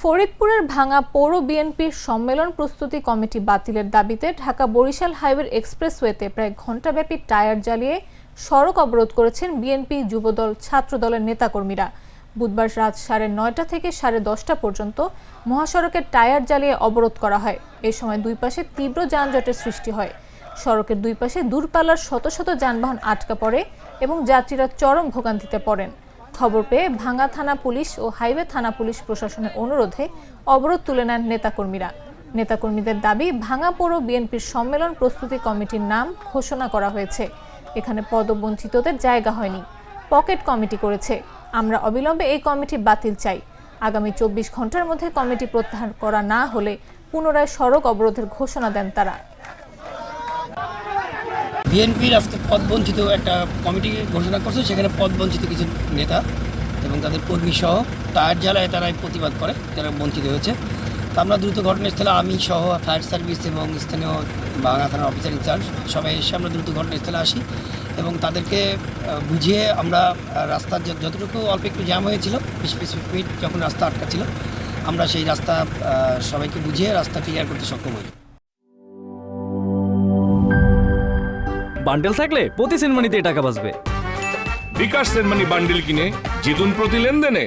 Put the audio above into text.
ফরিদপুরের ভাঙা পৌর বিএনপির সম্মেলন প্রস্তুতি কমিটি বাতিলের দাবিতে ঢাকা বরিশাল হাইওয়ে এক্সপ্রেসওয়েতে প্রায় ঘণ্টাব্যাপী টায়ার জ্বালিয়ে সড়ক অবরোধ করেছেন বিএনপি যুবদল ছাত্রদলের নেতাকর্মীরা। বুধবার রাত 9:30 থেকে 10:30 পর্যন্ত মহাসড়কের টায়ার জ্বালিয়ে অবরোধ করা হয়। এ সময় দুই পাশে তীব্র যানজটের সৃষ্টি হয়। সড়কের দুই পাশে দূরপাল্লার শত শত যানবাহন আটকা পড়ে এবং যাত্রীরা চরম ভোগান্তিতে পড়েন। খবর পেয়ে ভাঙ্গা থানা পুলিশ ও হাইওয়ে থানা পুলিশ প্রশাসনের অনুরোধে অবরোধ তুলে নেন নেতাকর্মীরা। নেতাকর্মীদের দাবি, ভাঙ্গা পৌর বিএনপির সম্মেলন প্রস্তুতি কমিটির নাম ঘোষণা করা হয়েছে, এখানে পদবঞ্চিতদের জায়গা হয়নি, পকেট কমিটি করেছে। আমরা অবিলম্বে এই কমিটি বাতিল চাই। আগামী 24 ঘন্টার মধ্যে কমিটি প্রত্যাহার করা না হলে পুনরায় সড়ক অবরোধের ঘোষণা দেন তারা। বিএনপির আজকে পদবঞ্চিত একটা কমিটি ঘোষণা করছে, সেখানে পদবঞ্চিত কিছু নেতা এবং তাদের কর্মী সহ টায়ার জ্বালায় তারাই প্রতিবাদ করে, তারা বঞ্চিত হয়েছে। তো আমরা দ্রুত ঘটনাস্থলে, আমি সহ ফায়ার সার্ভিস এবং স্থানীয় ভাঙ্গা থানার অফিসার ইনচার্জ সবাই এসে আমরা দ্রুত ঘটনাস্থলে আসি এবং তাদেরকে বুঝিয়ে আমরা রাস্তার যতটুকু অল্প একটু জ্যাম হয়েছিল 20-25 মিনিট যখন রাস্তা আটকা ছিল, আমরা সেই রাস্তা সবাইকে বুঝিয়ে রাস্তা ক্লিয়ার করতে সক্ষম হই। বান্ডেল থাকলে প্রতি সেনমানিতে টাকা বাঁচবে। বিকাশ সেনমানি বান্ডেল কিনে জিতুন প্রতি লেনদেনে।